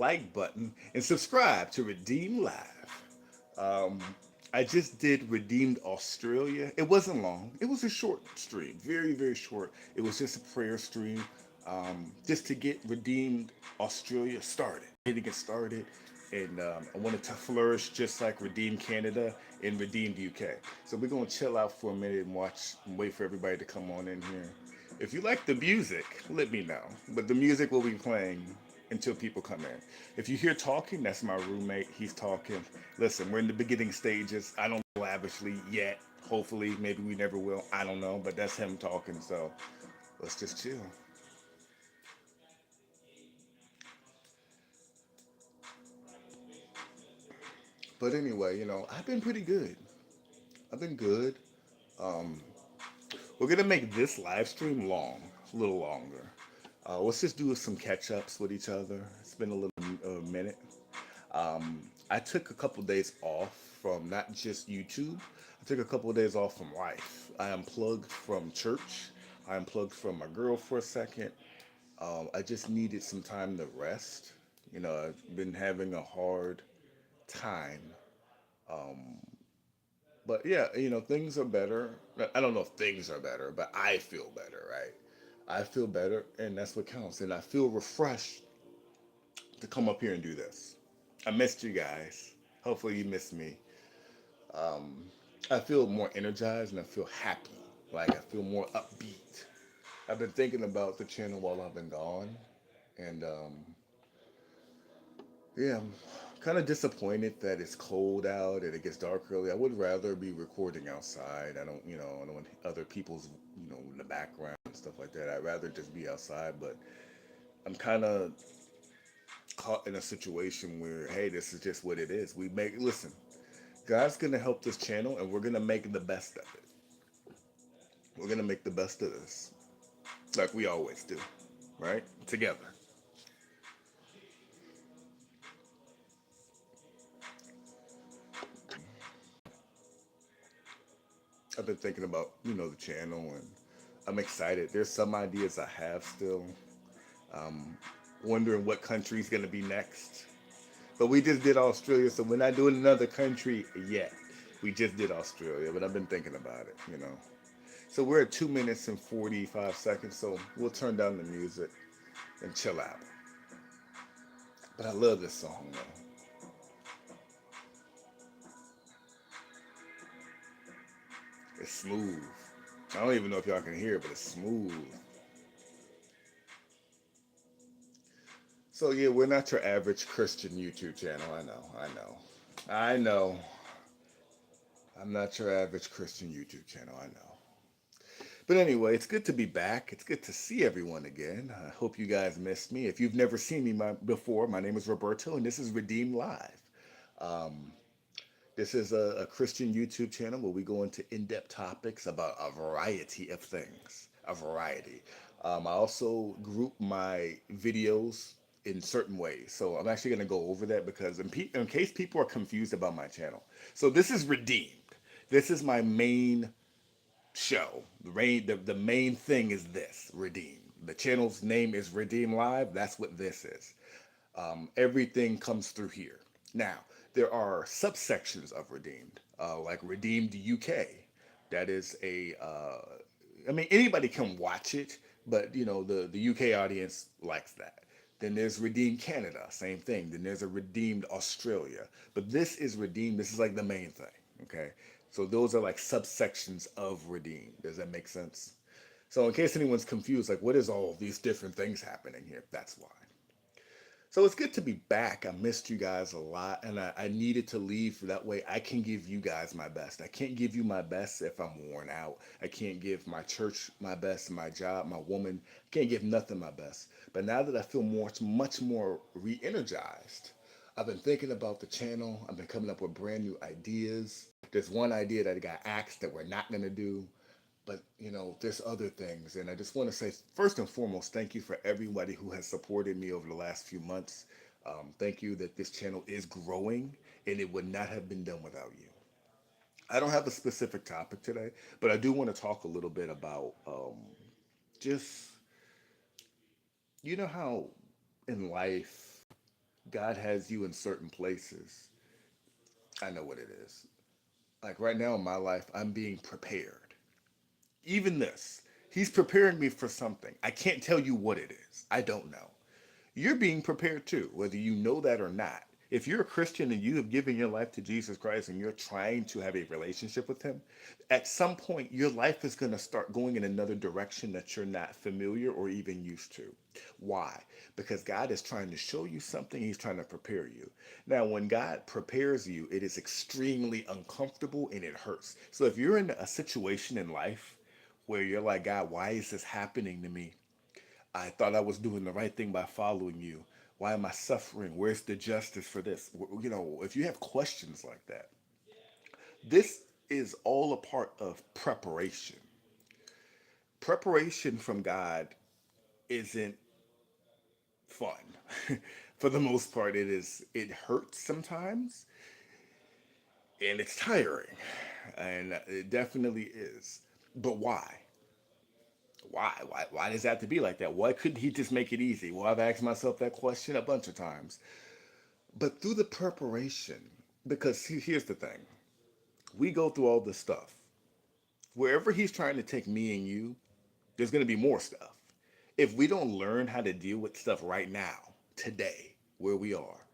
like button and subscribe to Redeem Live. Um, I just did Redeemed Australia. It wasn't long. It was a short stream, very, very short. It was just a prayer stream, just to get Redeemed Australia started. To get started, and I wanted to flourish just like Redeemed Canada and Redeemed UK. So we're gonna chill out for a minute and watch, and wait for everybody to come on in here. If you like the music, let me know. But the music will be playing until people come in. If you hear talking, that's my roommate. He's talking. Listen, we're in the beginning stages. I don't lavishly yet. Hopefully, maybe we never will. I don't know, but that's him talking. So let's just chill. But anyway, I've been pretty good. I've been good. Um, we're gonna make this live stream long, a little longer. Let's just do some catch ups with each other. It's been a little minute. I took a couple days off from not just YouTube. I took a couple of days off from life. I unplugged from church. I unplugged from my girl for a second. I just needed some time to rest. I've been having a hard time. Um, but yeah, things are better. I don't know if things are better, but I feel better, right? I feel better, and that's what counts. And I feel refreshed to come up here and do this. I missed you guys. Hopefully, you missed me. Um, I feel more energized and I feel happy. Like I feel more upbeat. I've been thinking about the channel while I've been gone, and yeah, I'm kind of disappointed that it's cold out and it gets dark early. I would rather be recording outside. I don't want other people's, in the background and stuff like that. I'd rather just be outside, but I'm kind of caught in a situation where, hey, this is just what it is. Listen, God's gonna help this channel, and we're gonna make the best of it. We're gonna make the best of this, like we always do, right? Together. I've been thinking about, the channel, and I'm excited. There's some ideas I have still. Um, Wondering what country's gonna be next. But we just did Australia, so we're not doing another country yet. We just did Australia, but I've been thinking about it. So we're at 2 minutes and 45 seconds, so we'll turn down the music and chill out. But I love this song though. It's smooth. I don't even know if y'all can hear it, but it's smooth. So yeah, we're not your average Christian YouTube channel. I know, I know, I know. I'm not your average Christian YouTube channel. I know. But anyway, it's good to be back. It's good to see everyone again. I hope you guys missed me. If you've never seen me before, my name is Roberto, and this is Redeem Live. Um, this is a Christian YouTube channel where we go into in-depth topics about a variety of things. A variety. I also group my videos in certain ways. So I'm actually going to go over that because in case people are confused about my channel. So this is Redeemed. This is my main show. The main thing is this Redeem. The channel's name is Redeem Live. That's what this is. Everything comes through here. Now, there are subsections of Redeemed, like Redeemed UK. That is I mean, anybody can watch it, but the UK audience likes that. Then there's Redeemed Canada, same thing. Then there's a Redeemed Australia. But this is Redeemed. This is like the main thing. Okay. So those are like subsections of Redeemed. Does that make sense? So in case anyone's confused, like what is all these different things happening here? That's why. So it's good to be back. I missed you guys a lot, and I needed to leave for that way I can give you guys my best. I can't give you my best if I'm worn out. I can't give my church my best, my job, my woman. I can't give nothing my best. But now that I feel much more re-energized, I've been thinking about the channel. I've been coming up with brand new ideas. There's one idea that I got asked that we're not gonna do, but there's other things, and I just want to say first and foremost thank you for everybody who has supported me over the last few months. Thank you that this channel is growing, and it would not have been done without you. I don't have a specific topic today, but I do want to talk a little bit about just how in life God has you in certain places. I know what it is. Like right now in my life, I'm being prepared. Even this, He's preparing me for something. I can't tell you what it is. I don't know. You're being prepared too, whether you know that or not. If you're a Christian and you have given your life to Jesus Christ and you're trying to have a relationship with Him, at some point your life is going to start going in another direction that you're not familiar or even used to. Why? Because God is trying to show you something, He's trying to prepare you. Now, when God prepares you, it is extremely uncomfortable and it hurts. So if you're in a situation in life where you're like, God, why is this happening to me? I thought I was doing the right thing by following you. Why am I suffering? Where's the justice for this? You know, if you have questions like that, this is all a part of preparation. Preparation from God isn't fun. For the most part, it hurts sometimes and it's tiring. And it definitely is. But why? Why does that have to be like that? Why couldn't he just make it easy? Well, I've asked myself that question a bunch of times. But through the preparation, because here's the thing, we go through all this stuff. Wherever he's trying to take me and you, there's going to be more stuff. If we don't learn how to deal with stuff right now, today, where we are,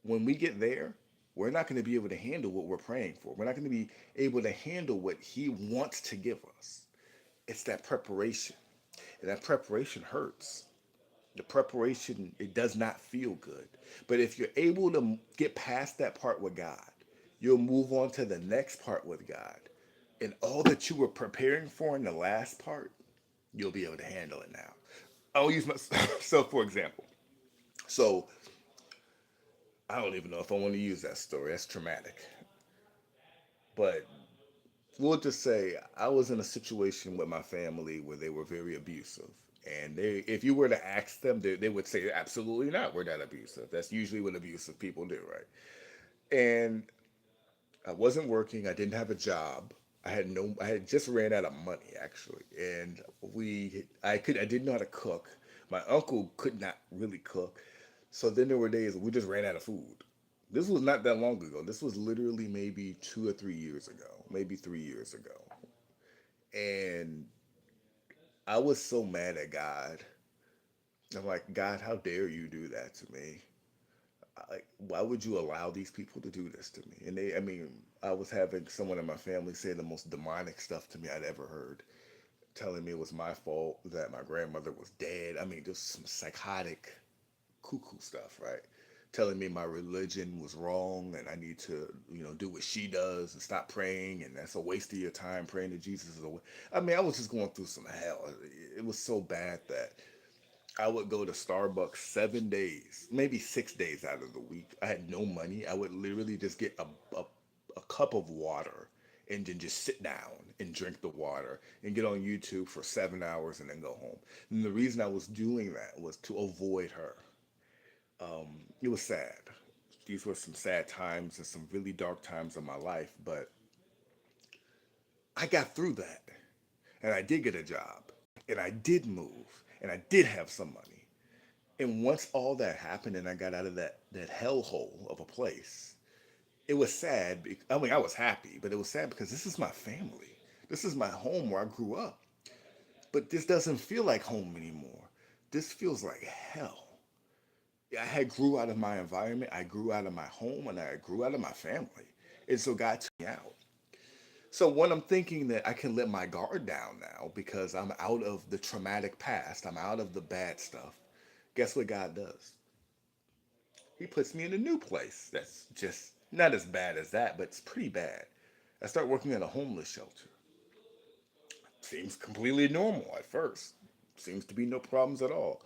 when we get there, we're not going to be able to handle what we're praying for. We're not going to be able to handle what he wants to give us. It's that preparation. And that preparation hurts. The preparation, it does not feel good. But if you're able to get past that part with God, you'll move on to the next part with God. And all that you were preparing for in the last part, you'll be able to handle it now. I'll use myself for example. So I don't even know if I want to use that story. That's traumatic. But we'll just say I was in a situation with my family where they were very abusive. And they, if you were to ask them, they would say, absolutely not, we're not abusive. That's usually what abusive people do, right? And I wasn't working, I didn't have a job. I had just ran out of money actually. And I didn't know how to cook. My uncle could not really cook. So then there were days we just ran out of food. This was not that long ago. This was literally maybe 2 or 3 years ago, maybe 3 years ago. And I was so mad at God. I'm like, God, how dare you do that to me? Like, why would you allow these people to do this to me? And they, I mean, I was having someone in my family say the most demonic stuff to me I'd ever heard, telling me it was my fault that my grandmother was dead. I mean, just some psychotic, cuckoo stuff, right? Telling me my religion was wrong and I need to, do what she does and stop praying and that's a waste of your time praying to Jesus. I mean, I was just going through some hell. It was so bad that I would go to Starbucks 7 days, maybe 6 days out of the week. I had no money. I would literally just get a cup of water and then just sit down and drink the water and get on YouTube for 7 hours and then go home. And the reason I was doing that was to avoid her. It was sad. These were some sad times and some really dark times in my life, but I got through that and I did get a job and I did move and I did have some money. And once all that happened and I got out of that hellhole of a place, it was sad. I mean, I was happy, but it was sad because this is my family. This is my home where I grew up. But this doesn't feel like home anymore. This feels like hell. I had grew out of my environment, I grew out of my home, and I grew out of my family. And so God took me out. So when I'm thinking that I can let my guard down now because I'm out of the traumatic past, I'm out of the bad stuff, guess what God does? He puts me in a new place that's just not as bad as that, but it's pretty bad. I start working at a homeless shelter. Seems completely normal at first. Seems to be no problems at all.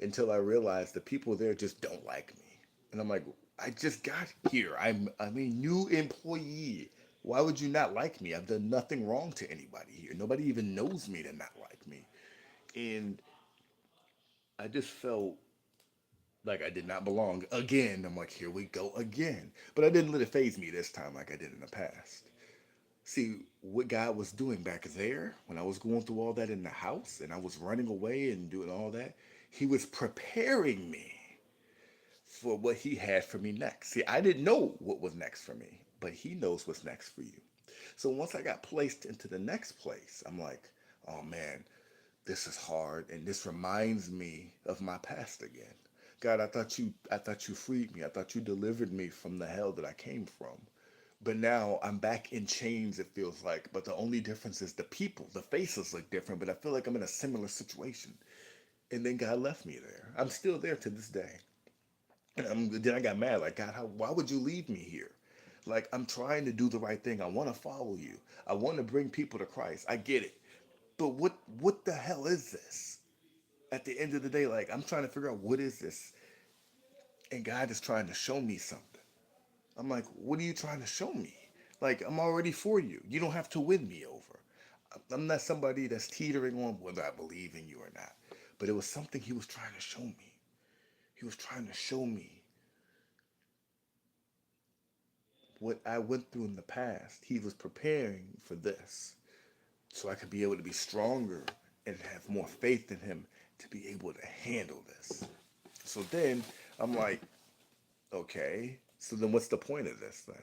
Until I realize the people there just don't like me. And I'm like, I just got here. I'm a new employee. Why would you not like me? I've done nothing wrong to anybody here. Nobody even knows me to not like me. And I just felt like I did not belong again. I'm like, here we go again. But I didn't let it phase me this time like I did in the past. See, what God was doing back there when I was going through all that in the house and I was running away and doing all that, He was preparing me for what he had for me next. See, I didn't know what was next for me, but he knows what's next for you. So once I got placed into the next place, I'm like, oh man, this is hard, and this reminds me of my past again. God, I thought you freed me. I thought you delivered me from the hell that I came from. But now I'm back in chains, it feels like. But the only difference is the people, the faces look different, but I feel like I'm in a similar situation. And then God left me there. I'm still there to this day. And then I got mad, like, God, why would you leave me here? Like, I'm trying to do the right thing. I want to follow you. I want to bring people to Christ. I get it. But what the hell is this? At the end of the day, like, I'm trying to figure out what is this? And God is trying to show me something. I'm like, what are you trying to show me? Like, I'm already for you. You don't have to win me over. I'm not somebody that's teetering on whether I believe in you or not. But it was something he was trying to show me. He was trying to show me what I went through in the past. He was preparing for this so I could be able to be stronger and have more faith in him to be able to handle this. So then I'm like, okay, so then what's the point of this then?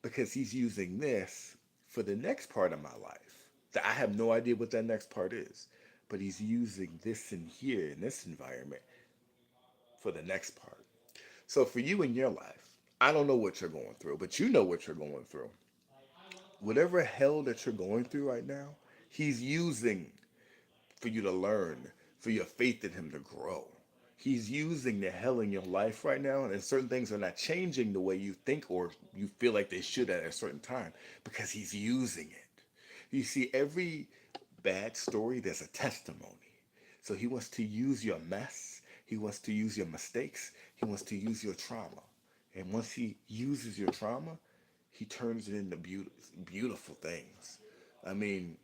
Because he's using this for the next part of my life. That I have no idea what that next part is. But he's using this in here, in this environment, for the next part. So for you in your life, I don't know what you're going through, but you know what you're going through. Whatever hell that you're going through right now, he's using for you to learn, for your faith in him to grow. He's using the hell in your life right now, and certain things are not changing the way you think or you feel like they should at a certain time because he's using it. You see, every bad story, there's a testimony. So he wants to use your mess, he wants to use your mistakes, he wants to use your trauma. And once he uses your trauma, he turns it into beautiful things. I mean,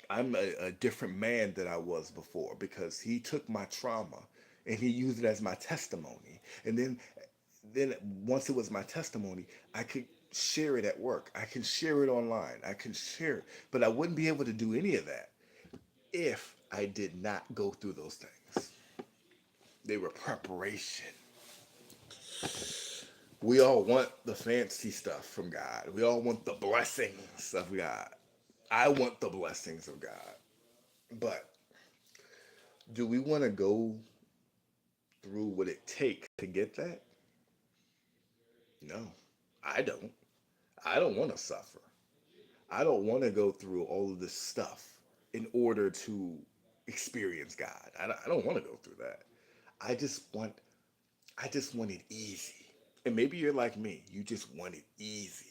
I'm a different man than I was before because he took my trauma and he used it as my testimony. And then once it was my testimony, I could share it at work. I can share it online. I can share it. But I wouldn't be able to do any of that if I did not go through those things. They were preparation. We all want the fancy stuff from God. We all want the blessings of God. I want the blessings of God. But do we want to go through what it takes to get that? No, I don't. I don't want to suffer. I don't want to go through all of this stuff in order to experience God. I don't want to go through that. I just want I just want it easy. And maybe you're like me. You just want it easy.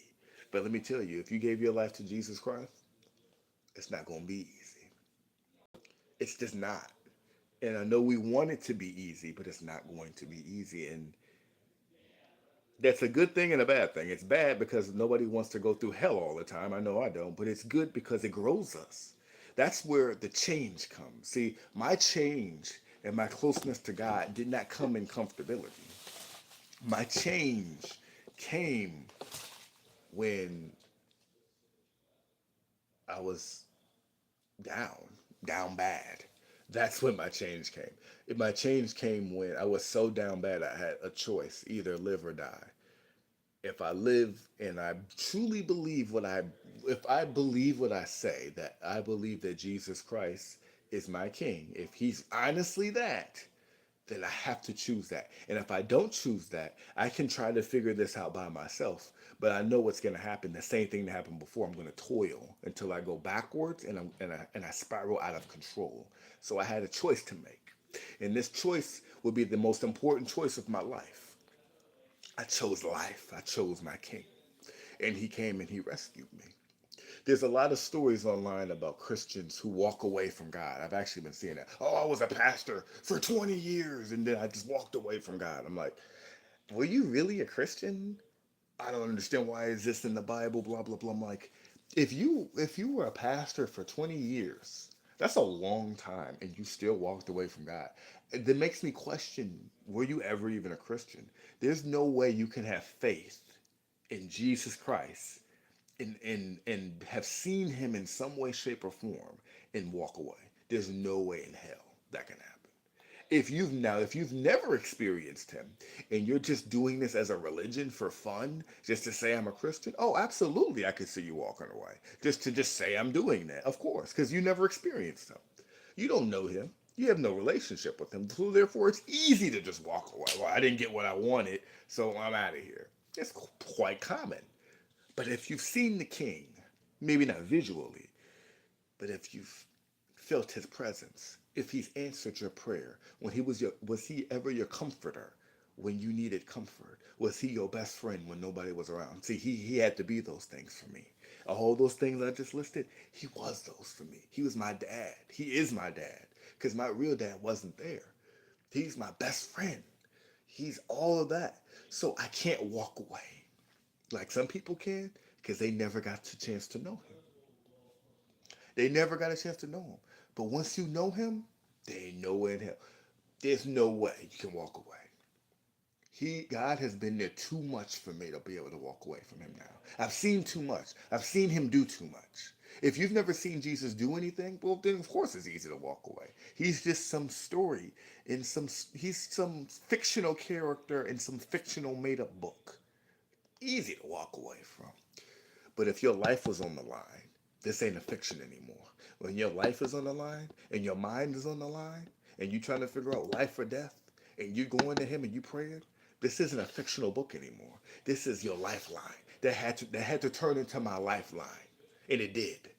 But let me tell you, if you gave your life to Jesus Christ, it's not going to be easy. It's just not. And I know we want it to be easy, but it's not going to be easy. And that's a good thing and a bad thing. It's bad because nobody wants to go through hell all the time. I know I don't, but it's good because it grows us. That's where the change comes. See, my change and my closeness to God did not come in comfortability. My change came when I was down, down bad. That's when my change came. My change came when I was so down bad I had a choice, either live or die. If I live and I truly believe if I believe what I say, that I believe that Jesus Christ is my king, if he's honestly that, then I have to choose that. And if I don't choose that, I can try to figure this out by myself. But I know what's going to happen. The same thing that happened before. I'm going to toil until I go backwards and I spiral out of control. So I had a choice to make. And this choice would be the most important choice of my life. I chose life. I chose my king. And he came and he rescued me. There's a lot of stories online about Christians who walk away from God. I've actually been seeing that. Oh, I was a pastor for 20 years and then I just walked away from God. I'm like, were you really a Christian? I don't understand why is this in the Bible, blah blah blah. I'm like, if you were a pastor for 20 years, that's a long time and you still walked away from God. That makes me question, were you ever even a Christian? There's no way you can have faith in Jesus Christ and have seen him in some way, shape, or form and walk away. There's no way in hell that can happen. If you've never experienced him and you're just doing this as a religion for fun, just to say I'm a Christian, oh, absolutely, I could see you walking away. Just say I'm doing that, of course, because you never experienced him. You don't know him. You have no relationship with him. So therefore, it's easy to just walk away. Well, I didn't get what I wanted, so I'm out of here. It's quite common. But if you've seen the king, maybe not visually, but if you've felt his presence, if he's answered your prayer, when was he ever your comforter when you needed comfort? Was he your best friend when nobody was around? See, he had to be those things for me. All those things I just listed, he was those for me. He was my dad. He is my dad. Because my real dad wasn't there. He's my best friend. He's all of that. So I can't walk away like some people can because they never got the chance to know him. They never got a chance to know him. But once you know him, there ain't nowhere in hell. There's no way you can walk away. God has been there too much for me to be able to walk away from him now. I've seen too much. I've seen him do too much. If you've never seen Jesus do anything, well, then of course it's easy to walk away. He's just some story he's some fictional character in some fictional made up book. Easy to walk away from. But if your life was on the line, this ain't a fiction anymore. When your life is on the line and your mind is on the line and you trying to figure out life or death and you going to him and you praying, this isn't a fictional book anymore. This is your lifeline. That had to turn into my lifeline. And it did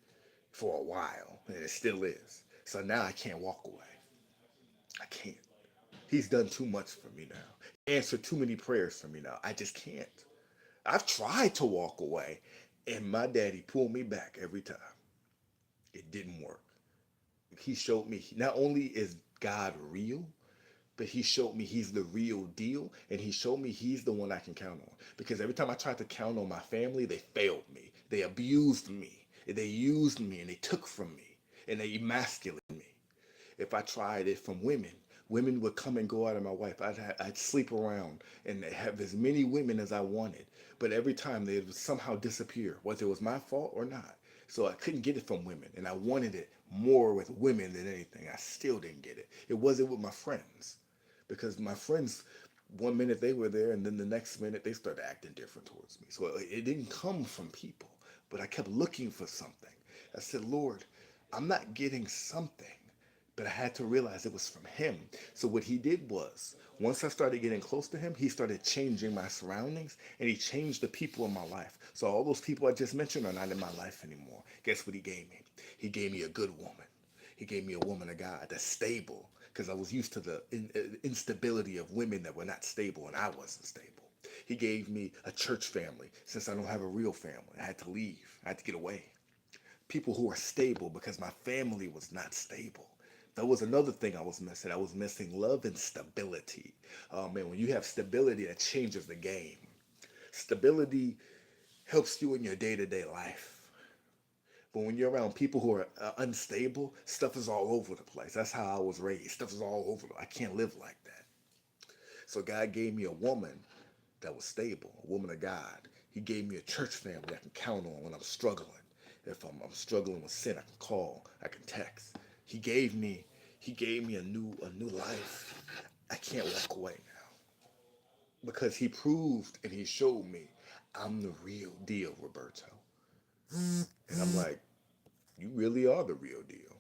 for a while. And it still is. So now I can't walk away. I can't. He's done too much for me now. He answered too many prayers for me now. I just can't. I've tried to walk away, and my daddy pulled me back every time. It didn't work. He showed me not only is God real, but he showed me he's the real deal, and he showed me he's the one I can count on. Because every time I tried to count on my family, they failed me. They abused me. They used me, and they took from me, and they emasculated me. If I tried it from women, women would come and go out of my wife. I'd sleep around and have as many women as I wanted. But every time they would somehow disappear, whether it was my fault or not. So I couldn't get it from women. And I wanted it more with women than anything. I still didn't get it. It wasn't with my friends. Because my friends, one minute they were there and then the next minute they started acting different towards me. So it didn't come from people. But I kept looking for something. I said, Lord, I'm not getting something, but I had to realize it was from him. So what he did was, once I started getting close to him, he started changing my surroundings and he changed the people in my life. So all those people I just mentioned are not in my life anymore. Guess what he gave me? He gave me a good woman. He gave me a woman of God that's stable because I was used to the instability of women that were not stable and I wasn't stable. He gave me a church family since I don't have a real family. I had to leave. I had to get away. People who are stable because my family was not stable. That was another thing I was missing. I was missing love and stability. Oh man, when you have stability, that changes the game. Stability helps you in your day to day life. But when you're around people who are unstable, stuff is all over the place. That's how I was raised. Stuff is all over. I can't live like that. So God gave me a woman that was stable, a woman of God. He gave me a church family I can count on when I'm struggling. If I'm struggling with sin, I can call, I can text. He gave me he gave me a new life. I can't walk away now because he proved and he showed me I'm the real deal, Roberto. And I'm like, you really are the real deal.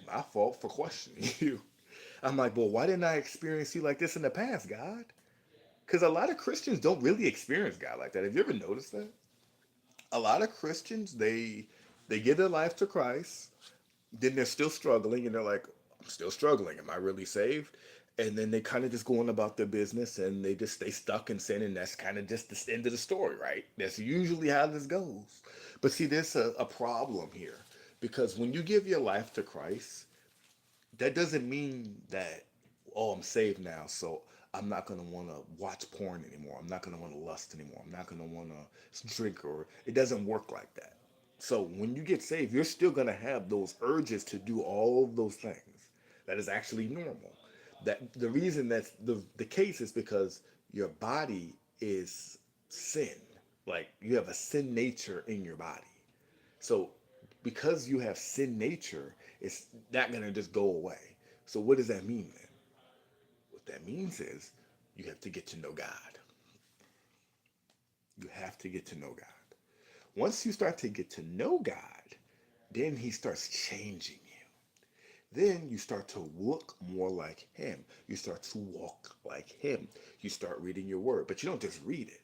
My fault for questioning you. I'm like, well, why didn't I experience you like this in the past, God? Because a lot of Christians don't really experience God like that. Have you ever noticed that? A lot of Christians, they give their life to Christ, then they're still struggling, and they're like, I'm still struggling. Am I really saved? And then they kind of just go on about their business and they just stay stuck in sin, and that's kind of just the end of the story, right? That's usually how this goes. But see, there's a problem here because when you give your life to Christ, that doesn't mean that, oh, I'm saved now, so I'm not going to want to watch porn anymore. I'm not going to want to lust anymore. I'm not going to want to drink, or it doesn't work like that. So when you get saved, you're still going to have those urges to do all of those things. That is actually normal. That the reason that's the case is because your body is sin. Like you have a sin nature in your body. So because you have sin nature, it's not gonna just go away. So what does that mean then? What that means is you have to get to know God. You have to get to know God. Once you start to get to know God, then he starts changing you. Then you start to look more like him. You start to walk like him. You start reading your word, but you don't just read it.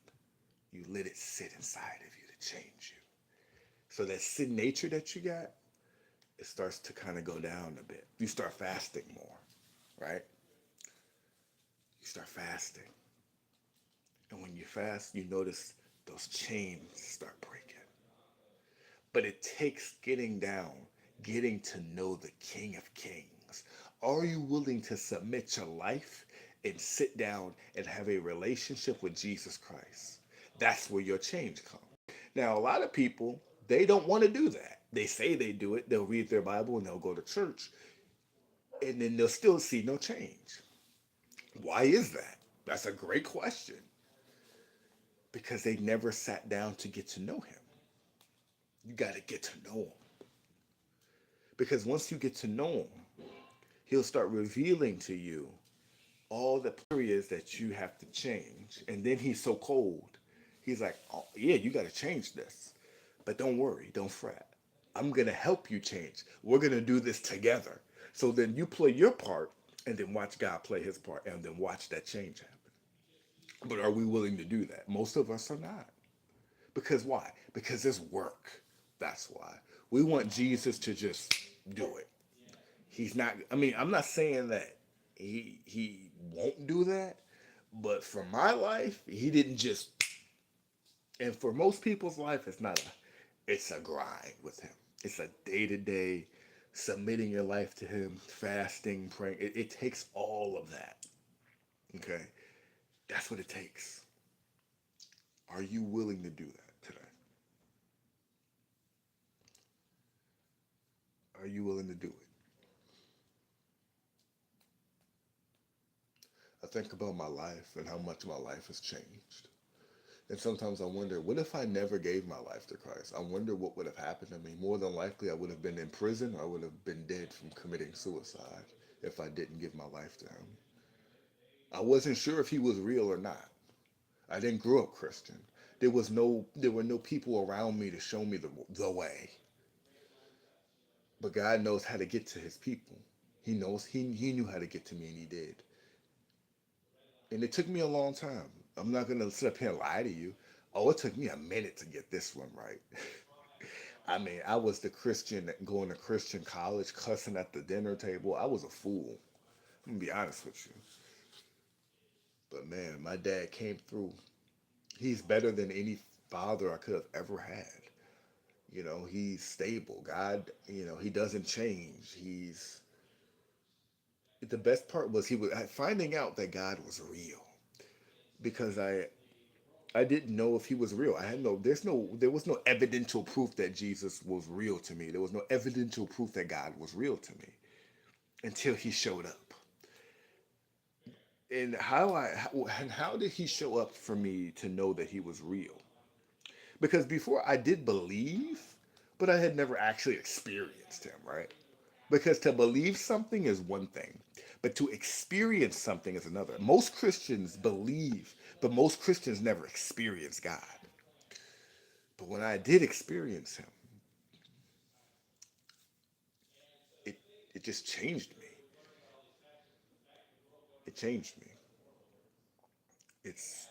You let it sit inside of you to change you. So that sin nature that you got, it starts to kind of go down a bit. You start fasting more, right? You start fasting. And when you fast, you notice those chains start breaking. But it takes getting down, getting to know the King of Kings. Are you willing to submit your life and sit down and have a relationship with Jesus Christ? That's where your change comes. Now, a lot of people, they don't want to do that. They say they do it, they'll read their Bible and they'll go to church, and then they'll still see no change. Why is that? That's a great question. Because they never sat down to get to know him. You got to get to know him. Because once you get to know him, he'll start revealing to you all the areas that you have to change. And then he's so cold. He's like, oh, yeah, you got to change this. But don't worry, don't fret. I'm going to help you change. We're going to do this together. So then you play your part and then watch God play his part and then watch that change happen. But are we willing to do that? Most of us are not. Because why? Because it's work. That's why. We want Jesus to just do it. He's not, I mean, I'm not saying that he won't do that, but for my life, he didn't just, and for most people's life, it's not a, it's a grind with him. It's a day-to-day submitting your life to him, fasting, praying. It takes all of that. Okay? That's what it takes. Are you willing to do that today? Are you willing to do it? I think about my life and how much my life has changed. And sometimes I wonder, what if I never gave my life to Christ? I wonder what would have happened to me. More than likely, I would have been in prison or I would have been dead from committing suicide if I didn't give my life to him. I wasn't sure if he was real or not. I didn't grow up Christian. There were no people around me to show me the way. But God knows how to get to his people. He knew how to get to me and he did. And it took me a long time. I'm not gonna sit up here and lie to you. Oh, it took me a minute to get this one right. I mean, I was the Christian going to Christian college, cussing at the dinner table. I was a fool. I'm gonna be honest with you. But man, my dad came through. He's better than any father I could have ever had. You know, he's stable. God, you know, he doesn't change. He's the best part was he was finding out that God was real because I didn't know if he was real. I had no there was no evidential proof that Jesus was real to me. There was no evidential proof that God was real to me until he showed up. And how did he show up for me to know that he was real? Because before I did believe, but I had never actually experienced him, right? Because to believe something is one thing, but to experience something is another. Most Christians believe, but most Christians never experience God. But when I did experience him, it it just changed me. It changed me. It's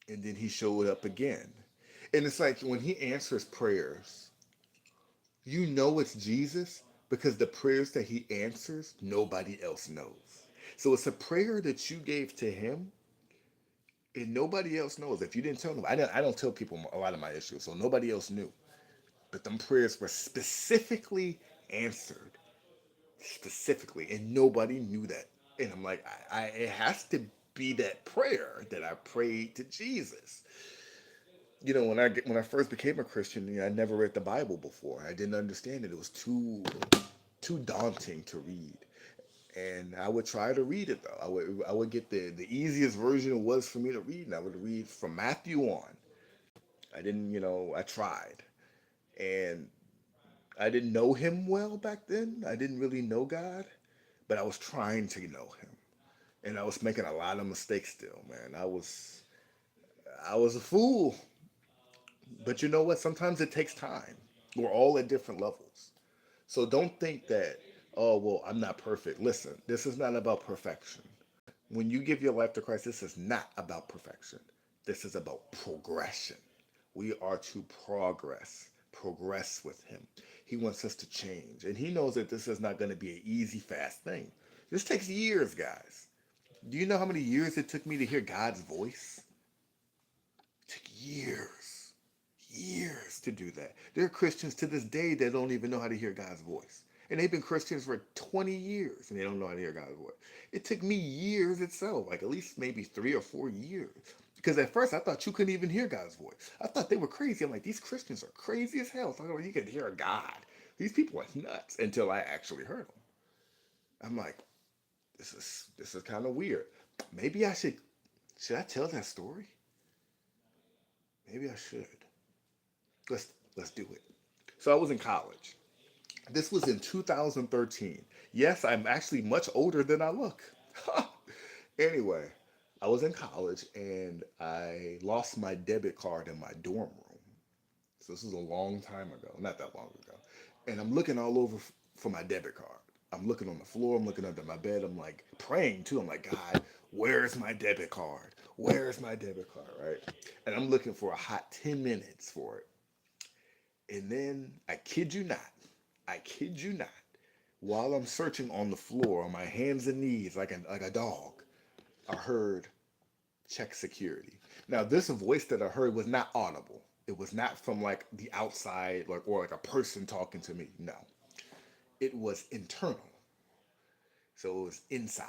and then he showed up again. And it's like when he answers prayers, you know it's Jesus because the prayers that he answers, nobody else knows. So it's a prayer that you gave to him and nobody else knows. If you didn't tell them, I don't tell people a lot of my issues, so nobody else knew. But them prayers were specifically answered, specifically, and nobody knew that. And I'm like, it has to be that prayer that I prayed to Jesus. You know, when I first became a Christian, you know, I never read the Bible before. I didn't understand it. It was too daunting to read. And I would try to read it though. I would get the easiest version it was for me to read, and I would read from Matthew on. I didn't, you know, I tried, and I didn't know him well back then. I didn't really know God, but I was trying to know him. And I was making a lot of mistakes still, man. I was a fool. But you know what? Sometimes it takes time. We're all at different levels. So don't think that, oh, well, I'm not perfect. Listen, this is not about perfection. When you give your life to Christ, this is not about perfection. This is about progression. We are to progress with Him. He wants us to change. And He knows that this is not going to be an easy, fast thing. This takes years, guys. Do you know how many years it took me to hear God's voice? It took years to do that. There are Christians to this day that don't even know how to hear God's voice. And they've been Christians for 20 years and they don't know how to hear God's voice. It took me years itself, like at least maybe 3 or 4 years. Because at first I thought you couldn't even hear God's voice. I thought they were crazy. I'm like, these Christians are crazy as hell. So you can hear God. These people are nuts until I actually heard them. I'm like, this is kind of weird. Maybe should I tell that story? Maybe I should. Let's do it. So I was in college. This was in 2013. Yes, I'm actually much older than I look. Anyway, I was in college and I lost my debit card in my dorm room. So this was a long time ago, not that long ago. And I'm looking all over for my debit card. I'm looking on the floor, I'm looking under my bed, I'm like praying too. I'm like, God, where's my debit card? Where's my debit card, right? And I'm looking for a hot 10 minutes for it. And then, I kid you not, while I'm searching on the floor on my hands and knees like a dog, I heard check security. Now, this voice that I heard was not audible. It was not from like the outside, like or like a person talking to me. No, it was internal. So it was inside,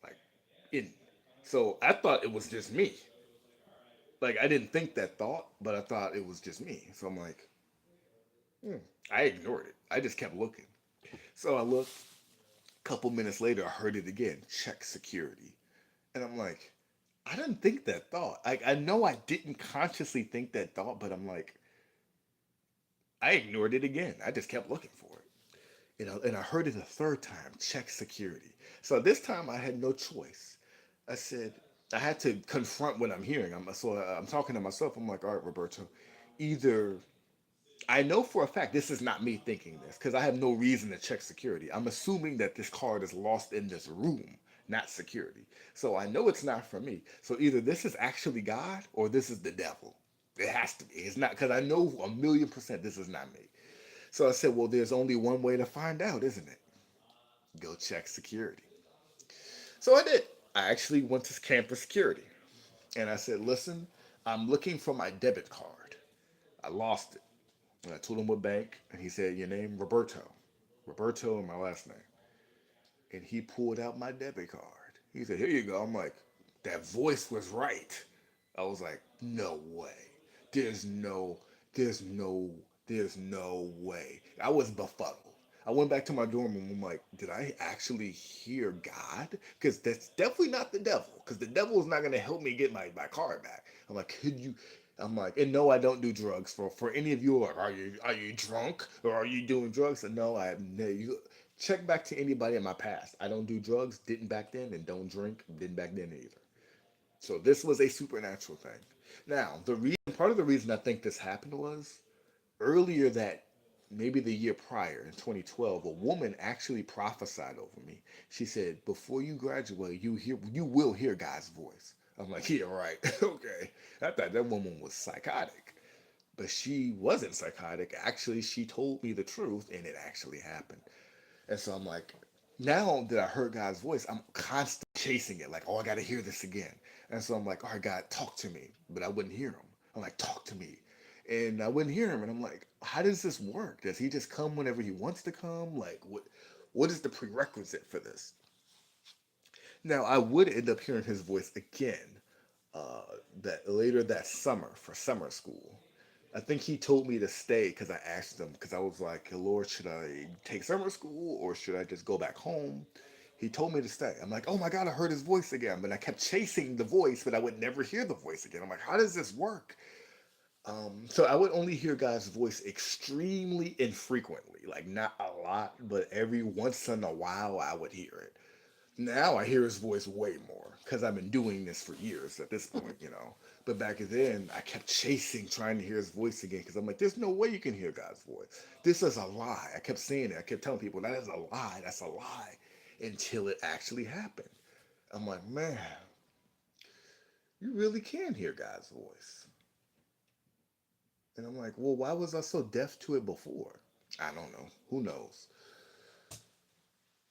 like in. So I thought it was just me. Like I didn't think that thought, but I thought it was just me. So I'm like, hmm. I ignored it. I just kept looking. So I looked. A couple minutes later, I heard it again. Check security, and I'm like, I didn't think that thought. I know I didn't consciously think that thought, but I'm like, I ignored it again. I just kept looking for it. And I heard it a third time, check security. So this time I had no choice. I said, I had to confront what I'm hearing. I'm talking to myself. I'm like, all right, Roberto, either I know for a fact this is not me thinking this because I have no reason to check security. I'm assuming that this card is lost in this room, not security. So I know it's not for me. So either this is actually God or this is the devil. It has to be. It's not because I know 1,000,000% this is not me. So I said, well, there's only one way to find out, isn't it? Go check security. So I did. I actually went to campus security and I said, listen, I'm looking for my debit card. I lost it. And I told him what bank, and he said, your name, Roberto. Roberto and my last name. And he pulled out my debit card. He said, here you go. I'm like, that voice was right. I was like, no way. There's no, there's no, there's no way. I was befuddled. I went back to my dorm room. I'm like, did I actually hear God? Because that's definitely not the devil. Because the devil is not going to help me get my card back. I'm like, could you? I'm like, and no, I don't do drugs. For any of you, like, are you drunk or are you doing drugs? And no, I have no. You check back to anybody in my past. I don't do drugs. Didn't back then, and don't drink. Didn't back then either. So this was a supernatural thing. Now, part of the reason I think this happened was earlier that maybe the year prior in 2012, a woman actually prophesied over me. She said, "Before you graduate, you will hear God's voice." I'm like, "Yeah, right. Okay." I thought that woman was psychotic, but she wasn't psychotic. Actually, she told me the truth, and it actually happened. And so I'm like, now that I heard God's voice, I'm constantly chasing it. Like, oh, I got to hear this again. And so I'm like, all right, God, talk to me. But I wouldn't hear him. I'm like, talk to me. And I wouldn't hear him. And I'm like, how does this work? Does he just come whenever he wants to come? Like, what is the prerequisite for this? Now, I would end up hearing his voice again uh, that later that summer for summer school. I think he told me to stay because I asked him because I was like, Lord, should I take summer school or should I just go back home? He told me to stay. I'm like, oh my God, I heard his voice again. But I kept chasing the voice, but I would never hear the voice again. I'm like, how does this work? So I would only hear God's voice extremely infrequently, like not a lot, but every once in a while I would hear it. Now I hear his voice way more because I've been doing this for years at this point, you know. But back then, I kept chasing, trying to hear his voice again because I'm like, there's no way you can hear God's voice. This is a lie. I kept saying it. I kept telling people, that is a lie. That's a lie. Until it actually happened. I'm like, man, you really can hear God's voice. And I'm like, well, why was I so deaf to it before? I don't know. Who knows?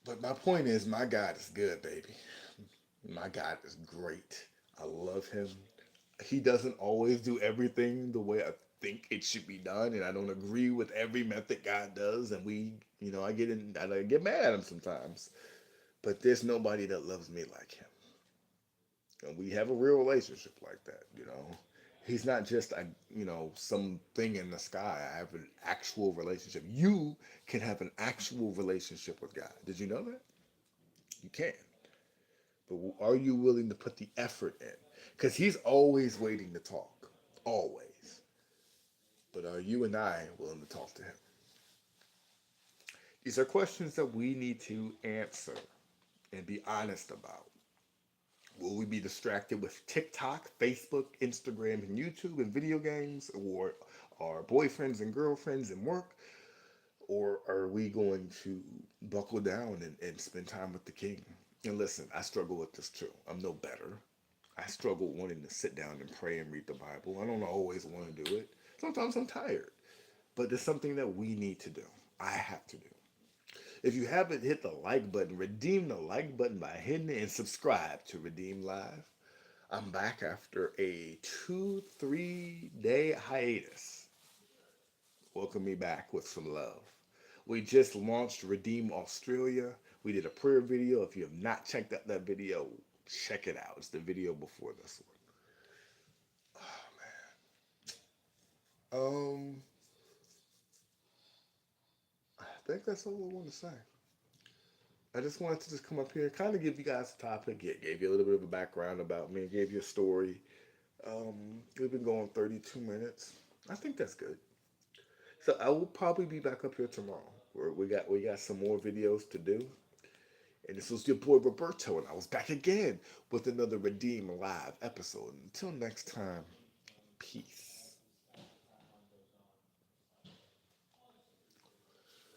But my point is, my God is good, baby. My God is great. I love him. He doesn't always do everything the way I think it should be done, and I don't agree with every method God does. And I get mad at him sometimes. But there's nobody that loves me like him, and we have a real relationship like that. You know, he's not just something in the sky. I have an actual relationship. You can have an actual relationship with God. Did you know that? You can. But are you willing to put the effort in? Because he's always waiting to talk. Always. But are you and I willing to talk to him? These are questions that we need to answer and be honest about. Will we be distracted with TikTok, Facebook, Instagram, and YouTube and video games, or our boyfriends and girlfriends and work? Or are we going to buckle down and spend time with the King? And listen, I struggle with this too. I'm no better. I struggle wanting to sit down and pray and read the Bible. I don't always want to do it. Sometimes I'm tired, but it's something that we need to do. I have to do. If you haven't hit the like button, redeem the like button by hitting it and subscribe to Redeem Live. I'm back after a 2-3 day hiatus. Welcome me back with some love. We just launched Redeem Australia. We did a prayer video. If you have not checked out that video, check it out. It's the video before this one. I think that's all I want to say. I just wanted to just come up here, kind of give you guys a topic, gave you a little bit of a background about me, gave you a story. We've been going 32 minutes. I think that's good. So I will probably be back up here tomorrow. Where we got some more videos to do. And this was your boy Roberto, and I was back again with another Redeem Live episode. Until next time, peace.